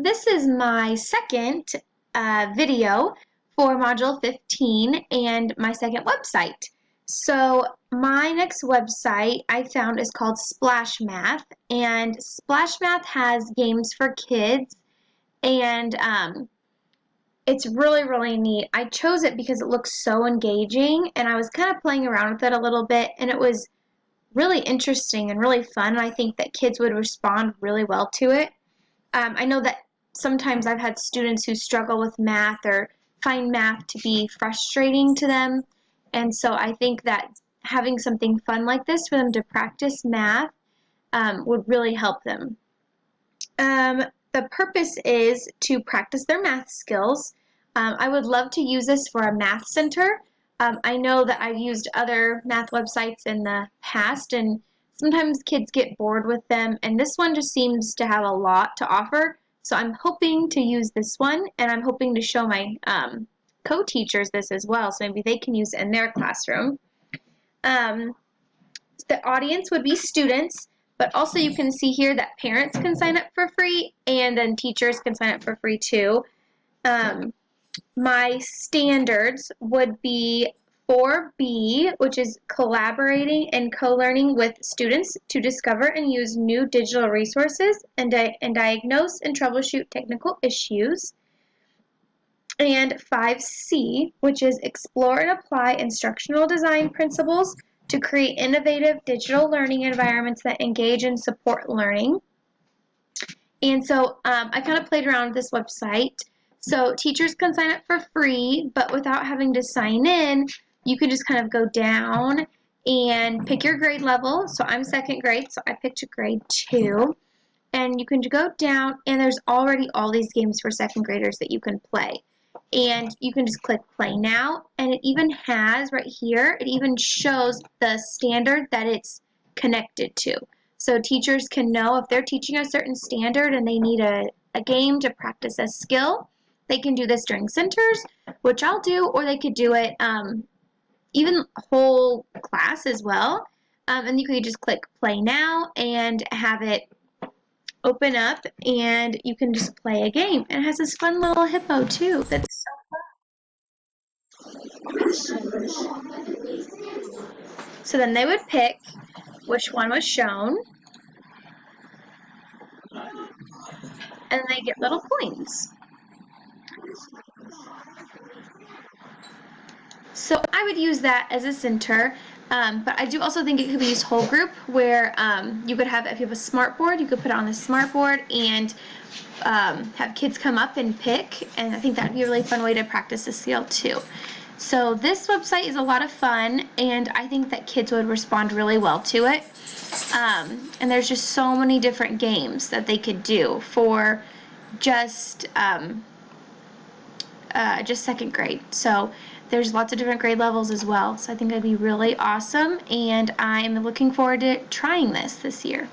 this is my second video for Module 15 and my second website. So my next website I found is called Splash Math, and Splash Math has games for kids, and it's really neat. I chose it because it looks so engaging, and I was kind of playing around with it a little bit, and it was really interesting and really fun, and I think that kids would respond really well to it. I know that sometimes I've had students who struggle with math or find math to be frustrating to them, and so I think that having something fun like this for them to practice math would really help them. The purpose is to practice their math skills. I would love to use this for a math center. I know that I've used other math websites in the past, and sometimes kids get bored with them, and this one just seems to have a lot to offer. So I'm hoping to use this one, and I'm hoping to show my co-teachers this as well, so maybe they can use it in their classroom. The audience would be students, but also you can see here that parents can sign up for free, and then teachers can sign up for free too. My standards would be 4B, which is collaborating and co-learning with students to discover and use new digital resources and diagnose and troubleshoot technical issues. And 5C, which is explore and apply instructional design principles to create innovative digital learning environments that engage and support learning. And so I kind of played around with this website. So teachers can sign up for free, but without having to sign in, you can just kind of go down and pick your grade level. So I'm second grade, so I picked a grade 2. And you can go down, and there's already all these games for second graders that you can play. And you can just click play now, and it even has right here, it even shows the standard that it's connected to. So teachers can know if they're teaching a certain standard and they need a game to practice a skill, they can do this during centers, which I'll do, or they could do it even whole class as well. And you could just click play now and have it open up, and you can just play a game. And it has this fun little hippo too that's so fun. So then they would pick which one was shown, and they get little coins. So I would use that as a center, but I do also think it could be used whole group, where you could have, if you have a smart board, you could put it on the smart board and have kids come up and pick, and I think that would be a really fun way to practice the skill too. So this website is a lot of fun, and I think that kids would respond really well to it. And there's just so many different games that they could do for just second grade. So there's lots of different grade levels as well. So I think that'd be really awesome, and I'm looking forward to trying this year.